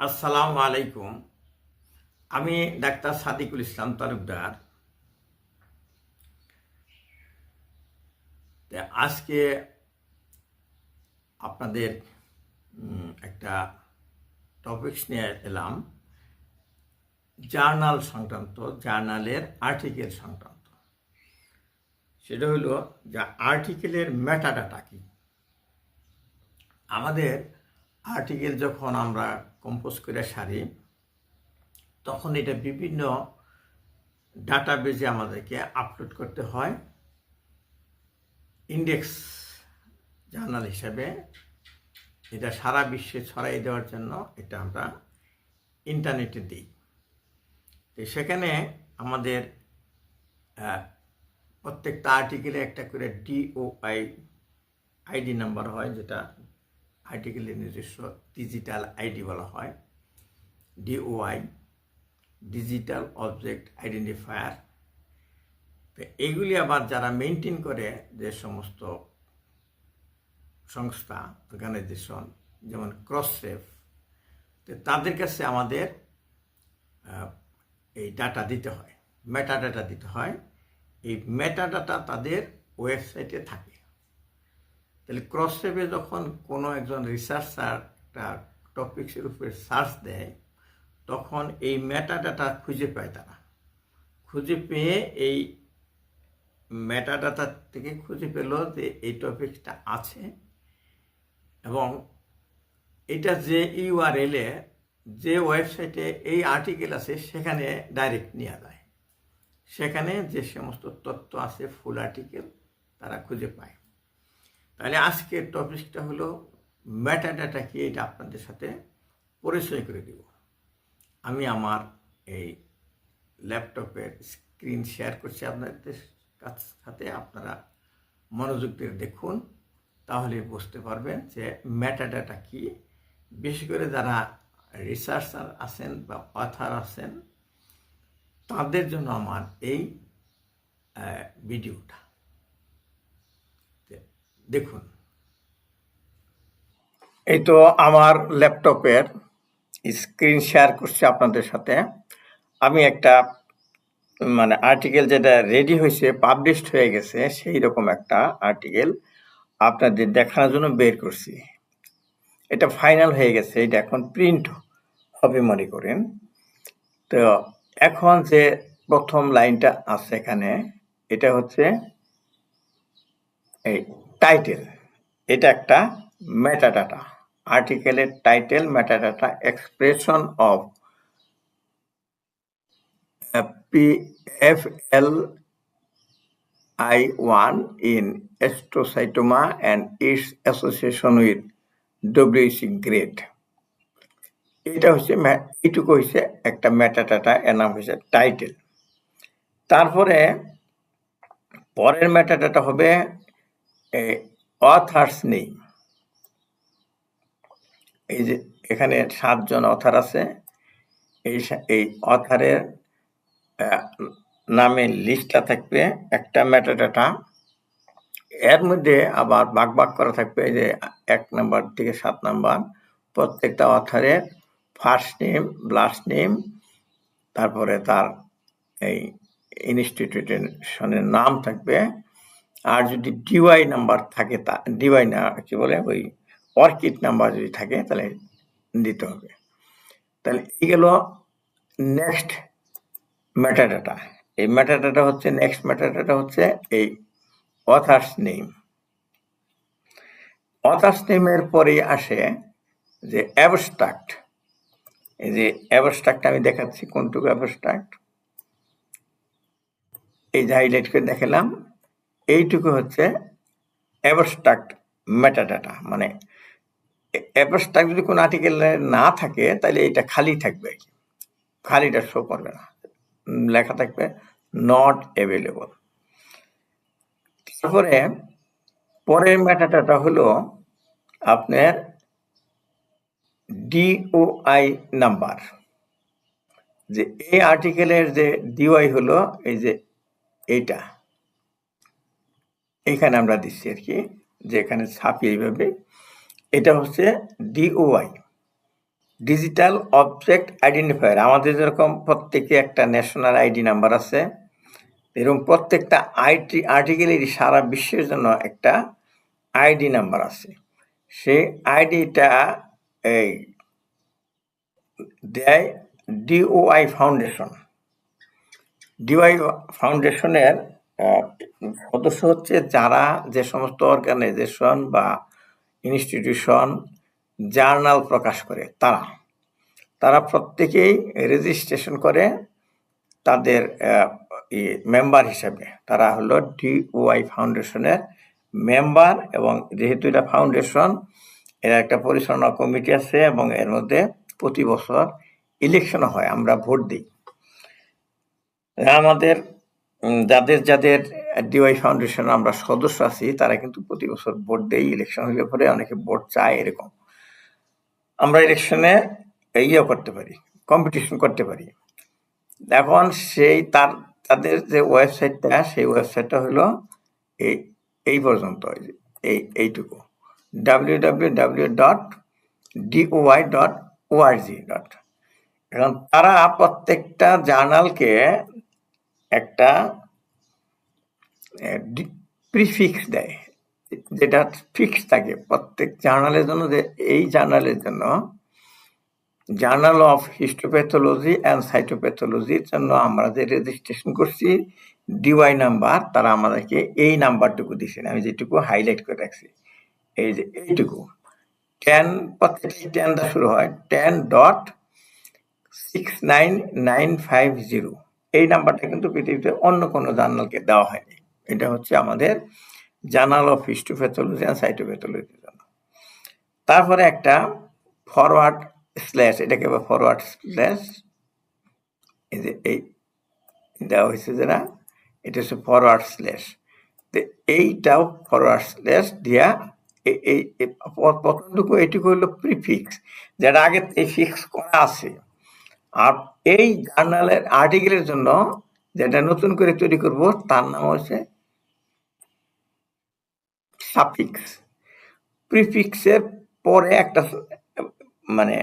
আসসালামু আলাইকুম। আমি ডাক্তার সাদিকুল ইসলাম তালুকদার। আজকে আপনাদের একটা টপিকস নিয়ে এলাম, জার্নাল সংক্রান্ত, জার্নালের আর্টিকেল সংক্রান্ত। সেটা হলো যে আর্টিকেলের মেটাডাটা কি। আমাদের আর্টিকেল যখন আমরা কম্পোজ করে সারি, তখন এটা বিভিন্ন ডাটাবেজে আমাদেরকে আপলোড করতে হয় ইন্ডেক্স জার্নাল হিসাবে। এটা সারা বিশ্বে ছড়াই দেওয়ার জন্য এটা আমরা ইন্টারনেটে দিই। তো সেখানে আমাদের প্রত্যেকটা আর্টিকেলে একটা করে ডিওআই আইডি নাম্বার হয়, যেটা আর্টিকেলের নিজস্ব ডিজিটাল আইডি বলা হয়। DOI, digital object identifier. তো এইগুলি আবার যারা মেনটেন করে, যে সমস্ত সংস্থা, অর্গানাইজেশন, যেমন ক্রসরেফ, তো তাদের কাছে আমাদের এই ডাটা দিতে হয়, মেটা ডাটা দিতে হয়। এই মেটা ডাটা তাদের ওয়েবসাইটে থাকে। তাহলে ক্রসরেফে যখন কোনো একজন রিসার্চার একটা টপিক্সের উপরে সার্চ দেয়, তখন এই মেটা ডাটা খুঁজে পায়। তারা খুঁজে পেয়ে এই মেটা ডাটা থেকে খুঁজে পেল যে এই টপিকটা আছে, এবং এটা যে ইউআরএলে, যে ওয়েবসাইটে এই আর্টিকেল আছে, সেখানে ডাইরেক্ট নেওয়া যায়। সেখানে যে সমস্ত তথ্য আছে, ফুল আর্টিকেল তারা খুঁজে পায়। তাহলে আজকের টপিকটা হলো মেটাডাটা কি, এটা আপনাদের সাথে পরিচয় করে দিব। আমি আমার এই ল্যাপটপের স্ক্রিন শেয়ার করছি আপনাদের সাথে। আপনারা মনোযোগ দিয়ে দেখুন, তাহলে বুঝতে পারবেন যে মেটাডাটা কি। বিশেষ করে যারা রিসার্চার আছেন বা অথার আছেন, তাদের জন্য আমার এই ভিডিওটা দেখুন। এই তো আমার ল্যাপটপের স্ক্রিন শেয়ার করছি আপনাদের সাথে। আমি একটা আর্টিকেল যেটা রেডি হয়েছে, পাবলিশড হয়ে গেছে, সেই রকম একটা আর্টিকেল আপনাদের দেখানোর জন্য বের করছি। এটা ফাইনাল হয়ে গেছে, এটা এখন প্রিন্ট হবে মনে করেন। তো এখন যে প্রথম লাইনটা আছে এখানে, এটা হচ্ছে এই টাইটেল। এটা একটা মেটাডাটা, আর্টিকেলের title, metadata, expression of PFLI1 in astrocytoma and its association with WC grade. এটা হচ্ছে এইটুকু হচ্ছে একটা মেটাডাটা, এর নাম হচ্ছে টাইটেল। তারপরে পরের মেটাডাটা হবে অথার্স নেম। এই যে এখানে 7 জন অথার আছে, এই অথারের নামের লিস্টটা থাকবে একটা মেটাডাটা। এর মধ্যে আবার ভাগ করা থাকবে, যে 1 নাম্বার থেকে 7 নাম্বার, প্রত্যেকটা অথারের ফার্স্ট নেম, লাস্ট নেম, তারপরে তার এই ইনস্টিটিউশনের নাম থাকবে। আর যদি ডিওয়াই নাম্বার থাকে, তা ডিওয়াই না, কি বলে, ওই অর্কিড নাম্বার যদি থাকে, তাহলে দিতে হবে। তাহলে এই গেল নেক্সট মেটাডাটা। এই মেটাডাটা হচ্ছে, নেক্সট মেটাডাটা হচ্ছে এই অথার্স নেম। অথার্স নেমের পরে আসে যে অ্যাবস্ট্রাক্ট। এই যে অ্যাবস্ট্রাক্ট আমি দেখাচ্ছি, কোনটুকু অ্যাবস্ট্রাক্ট, এই যে হাইলাইট করে দেখালাম, এইটুকু হচ্ছে অ্যাবস্ট্রাক্ট মেটাডাটা। মানে অ্যাবস্ট্রাক্ট যদি কোনো আর্টিকেলে না থাকে, তাহলে এটা খালি থাকবে, খালিটা শো করবে না, লেখা থাকবে নট অ্যাভেলেবল। তারপরে পরের মেটাডাটা হলো আপনার ডিওআই নাম্বার। যে এই আর্টিকেলের যে ডিওআই হলো এই যে এইটা, এখানে আমরা দিচ্ছি আর কি, যে এখানে ছাপি এইভাবে, এটা হচ্ছে ডিওআই। ডিজিটাল অবজেক্ট আইডেন্টিফায়ার, আমাদের যেরকম প্রত্যেকে একটা ন্যাশনাল আইডি নাম্বার আছে, এরকম প্রত্যেকটা আর্টিকেলেরই সারা বিশ্বের জন্য একটা আইডি নাম্বার আছে। সেই আইডিটা এই দেয় ডিওআই ফাউন্ডেশন। ডিওআই ফাউন্ডেশনের সদস্য হচ্ছে যারা যে সমস্ত অর্গানাইজেশন বা ইনস্টিটিউশন জার্নাল প্রকাশ করে তারা প্রত্যেকেই রেজিস্ট্রেশন করে তাদের মেম্বার হিসেবে। তারা হলো ডিওআই ফাউন্ডেশনের মেম্বার, এবং যেহেতু এটা ফাউন্ডেশন, এর একটা পরিচালনা কমিটি আছে এবং এর মধ্যে প্রতি বছর ইলেকশন হয়, আমরা ভোট দিই। আমাদের যাদের ডিওআই ফাউন্ডেশন আমরা সদস্য আছি তারা কিন্তু প্রতি বছর ভোট দেই, ইলেকশন হলে পরে অনেকে ভোট চায়। এরকম আমরা ইলেকশনে করতে পারি, কম্পিটিশন করতে পারি। এখন তাদের যে ওয়েবসাইটটা, সেই ওয়েবসাইটটা হলো এই পর্যন্ত, এইটুকু www.doi.org. এখন তারা প্রত্যেকটা জার্নালকে একটা প্রিফিক্স দেয়, যেটা ফিক্স থাকে প্রত্যেক জার্নালের জন্য, যে এই জার্নালের জন্য, জার্নাল অফ হিস্টোপ্যাথোলজি অ্যান্ড সাইটোপ্যাথোলজির জন্য আমরা যে রেজিস্ট্রেশন করছি ডিওয়াই নাম্বার, তারা আমাদেরকে এই নাম্বারটুকু দিচ্ছেন, আমি যেটুকু হাইলাইট করে রাখছি, এই যে এইটুকু 10, প্রত্যেকটি 10 দা শুরু হয়, 10.69950। এই নাম্বারটা কিন্তু পৃথিবীতে অন্য কোনো জার্নালকে দেওয়া হয়নি। এটা হচ্ছে আমাদের জার্নাল অফ হিস্টোপ্যাথোলজি অ্যান্ড সাইটোপ্যাথোলজির জন্য। তারপরে একটা ফরওয়ার্ড স্ল্যাশ, এটাকে ফরওয়ার্ড স্ল্যাশ, এই যে এই দেওয়া হয়েছে যেটা, এটা হচ্ছে ফরওয়ার্ড স্ল্যাশ। এইটাও ফরওয়ার্ড স্ল্যাশ দিয়া এই প্রথমটুকু এইটুকু হলো প্রিফিক্স, যেটা আগে ফিক্স করা আছে। আর এই জার্নালের আর্টিকেলের জন্য যেটা নতুন করে তৈরি করব তার নাম হচ্ছে সাফিক্স। প্রিফিক্সের পরে একটা মানে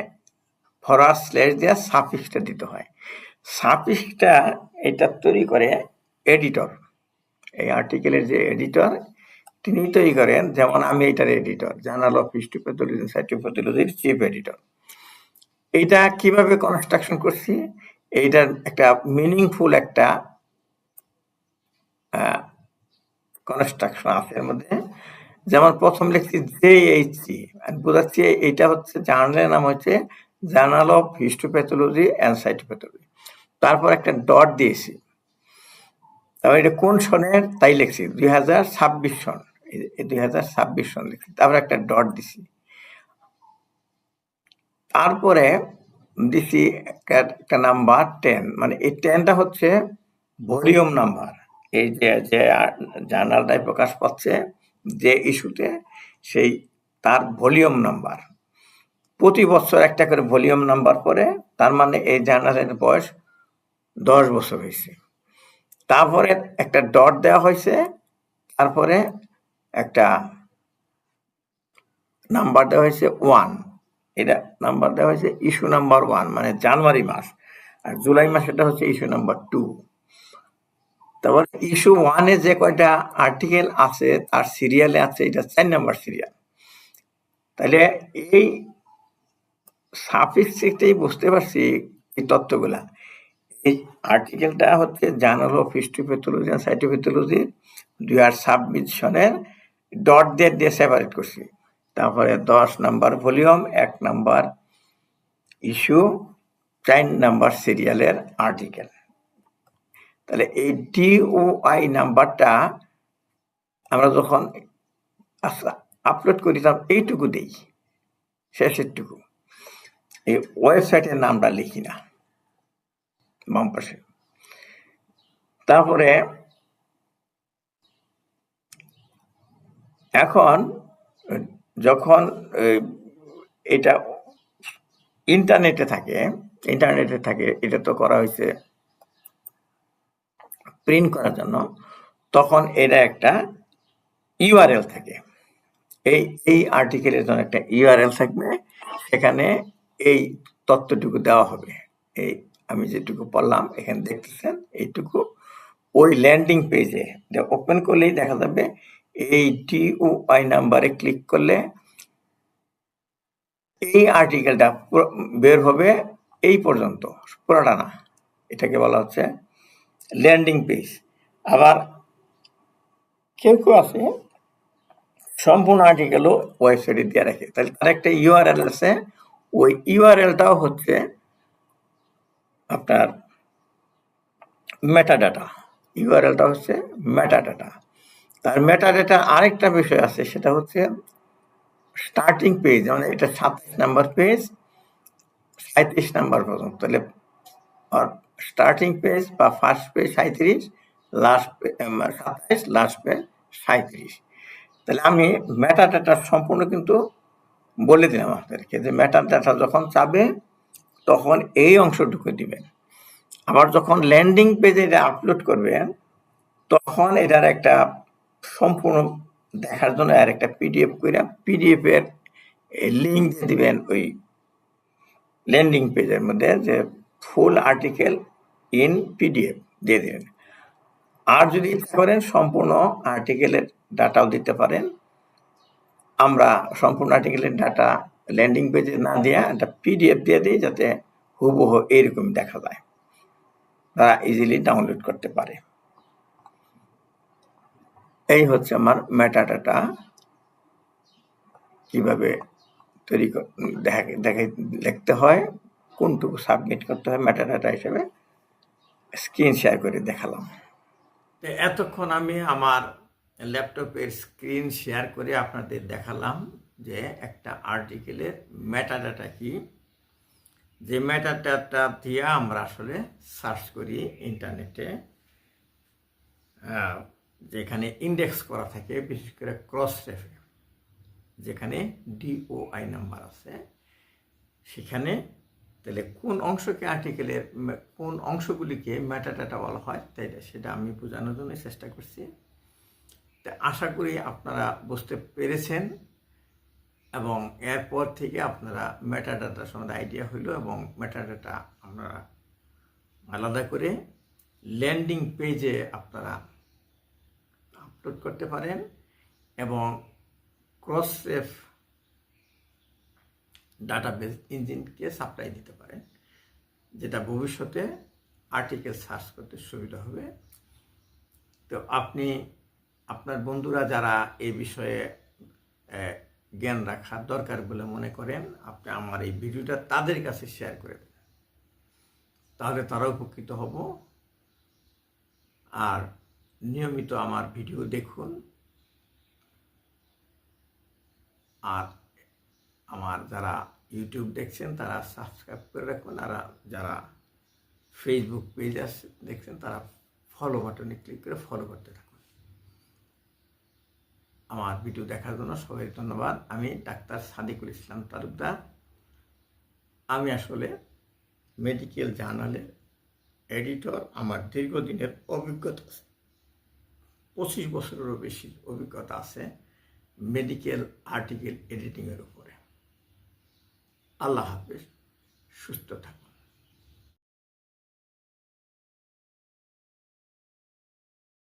ফরওয়ার্ড স্ল্যাশ দিয়ে সাফিক্সটা দিতে হয়। সাফিক্সটা এটা তৈরি করে এডিটর, এই আর্টিকেলের যে এডিটর তিনি তৈরি করেন। যেমন আমি এটার এডিটর, জার্নাল অফ হিস্টোপ্যাথোলজি সাইটোপ্যাথোলজির চিফ এডিটর। এইটা কিভাবে কনস্ট্রাকশন করছি, এইটার একটা মিনিংফুল একটা কনস্ট্রাকশন আছে এর মধ্যে। যেমন প্রথম লিখছি JHC, বোঝাচ্ছি এইটা হচ্ছে জার্নালের নাম হচ্ছে জার্নাল অফ হিস্টোপ্যাথোলজি অ্যান্ড সাইটোপ্যাথোলজি। তারপর একটা ডট দিয়েছি, তারপর এটা কোন সনের তাই লিখছি 2026 সন, 2026 সন লিখছি, তারপর একটা ডট দিছি। তারপরে দিছি একটা নাম্বার 10, মানে এই 10টা হচ্ছে ভলিউম নাম্বার। এই যে জার্নালটাই প্রকাশ পাচ্ছে যে ইস্যুতে, সেই তার ভলিউম নাম্বার। প্রতি বছর একটা করে ভলিউম নাম্বার করে, তার মানে এই জার্নালের বয়স 10 বছর হয়েছে। তারপরে একটা ডট দেওয়া হয়েছে, তারপরে একটা নাম্বার দেওয়া হয়েছে 1, এটা নাম্বার দেওয়া হয়েছে ইস্যু নাম্বার 1, মানে জানুয়ারি মাস। আর জুলাই মাস এটা হচ্ছে ইস্যু নাম্বার 2। তারপর ইস্যু 1-এ যে কয়টা আর্টিকেল আছে তার সিরিয়ালে আছে, এটা 4 নাম্বার সিরিয়াল। তাহলে এই সাফিক্স থেকেই বুঝতে পারছি এই তথ্যগুলা। এই আর্টিকেলটা হচ্ছে জার্নাল অফ হিস্টোপ্যাথোলজি অ্যান্ড সাইটোপ্যাথোলজি 2026 সনের ডট দিয়ে সেপারেট করছি। তারপরে 10 number volume, 1 number issue, 4 number সিরিয়ালের আর্টিকেল। তাহলে এই ডিওআই নাম্বারটা আমরা যখন আপলোড করি তখন এইটুকু দেই, শেষেরটুকু। এই ওয়েবসাইটের নামটা লিখি না বাম পাশে। তারপরে এখন যখন এটা ইন্টারনেটে থাকে, এটা তো করা হয়েছে প্রিন্ট করার জন্য, তখন এটা একটা ইউআরএল থাকে। এই আর্টিকেলের জন্য একটা ইউআরএল থাকবে, সেখানে এই তথ্যটুকু দেওয়া হবে। এই আমি যেটুকু পড়লাম এখানে দেখতেছেন এইটুকু ওই ল্যান্ডিং পেজে ওপেন করলেই দেখা যাবে এই TOI নাম্বারে ক্লিক করলে এই আর্টিকেলটা বের হবে এই পর্যন্ত, পুরোটা না। এটাকে বলা হচ্ছে ল্যান্ডিং পেজ। আবার কেউ আছে সম্পূর্ণ আর্টিকেলও ওয়েবসাইটে দিয়ে রাখে, তাহলে তার একটা ইউআরএল আছে, ওই ইউআরএলটাও হচ্ছে আপনার মেটাডাটা। ইউআরএলটা হচ্ছে মেটাডাটা। তার মেটাডাটা আরেকটা বিষয় আছে, সেটা হচ্ছে স্টার্টিং পেজ, মানে এটা 27 নাম্বার পেজ 37 নাম্বার পর্যন্ত, তাহলে স্টার্টিং পেজ বা first page 37, last 27, last page 37। তাহলে আমি মেটাডাটা সম্পূর্ণ কিন্তু বলে দিলাম আপনাদেরকে যে মেটাডাটা যখন চাবে তখন এই অংশটুকু দিবেন। আবার যখন ল্যান্ডিং পেজে এটা আপলোড করবেন তখন এটার একটা সম্পূর্ণ দেখার জন্য আর একটা পিডিএফ করে পিডিএফ এর লিঙ্ক দিয়ে দিবেন ওই ল্যান্ডিং পেজের মধ্যে, যে ফুল আর্টিকেল ইন পিডিএফ দিয়ে দিবেন। আর যদি ইচ্ছা করেন সম্পূর্ণ আর্টিকেলের ডাটাও দিতে পারেন। আমরা সম্পূর্ণ আর্টিকেলের ডাটা ল্যান্ডিং পেজে না দিয়ে একটা পিডিএফ দিয়ে দিই, যাতে হুবহু এইরকম দেখা যায়, তারা ইজিলি ডাউনলোড করতে পারে। এই হচ্ছে আমার মেটাডাটা কিভাবে তৈরি লিখতে হয়, কোনটুকু সাবমিট করতে হয় মেটাডাটা হিসেবে স্ক্রিন শেয়ার করে দেখালাম। এতক্ষণ আমি আমার ল্যাপটপের স্ক্রিন শেয়ার করে আপনাদের দেখালাম যে একটা আর্টিকেলের মেটাডাটা কি, যে মেটাডাটা দিয়ে আমরা আসলে সার্চ করি ইন্টারনেটে, যেখানে ইন্ডেক্স করা থাকে, বিশেষ করে ক্রসরেফে যেখানে DOI নাম্বার আছে সেখানে। তাহলে কোন অংশকে আর্টিকেলের কোন অংশগুলিকে মেটাডাটা বলা হয় তাই সেটা আমি বোঝানোর জন্য চেষ্টা করছি। তা আশা করি আপনারা বুঝতে পেরেছেন এবং এরপর থেকে আপনারা মেটাডাটা সম্বন্ধে আইডিয়া হইল এবং মেটাডাটা আপনারা আলাদা করে ল্যান্ডিং পেজে আপনারা আপলোড করতে পারেন এবং ক্রসরেফ ডাটাবেস ইঞ্জিনকে সাপ্লাই দিতে পারেন, যেটা ভবিষ্যতে আর্টিকেল সার্চ করতে সুবিধা হবে। তো আপনি আপনার বন্ধুরা যারা এই বিষয়ে জ্ঞান রাখার দরকার বলে মনে করেন, আপনি আমার এই ভিডিওটা তাদের কাছে শেয়ার করে দেবেন, তাহলে তারা উপকৃত হব। আর নিয়মিত আমার ভিডিও দেখুন, আর আমার যারা ইউটিউব দেখছেন তারা সাবস্ক্রাইব করে রাখুন, আর যারা ফেসবুক পেজ আছে দেখছেন তারা ফলো বাটনে ক্লিক করে ফলো করতে থাকুন। আমার ভিডিও দেখার জন্য সবাই ধন্যবাদ। আমি ডাক্তার সাদিকুল ইসলাম তালুকদার। আমি আসলে মেডিকেল জার্নালের এডিটর। আমার দীর্ঘদিনের অভিজ্ঞতা আছে, 25 বছরেরও বেশি অভিজ্ঞতা আছে মেডিকেল আর্টিকেল এডিটিংয়ের উপরে। আল্লাহ হাফেজ, সুস্থ থাকুন।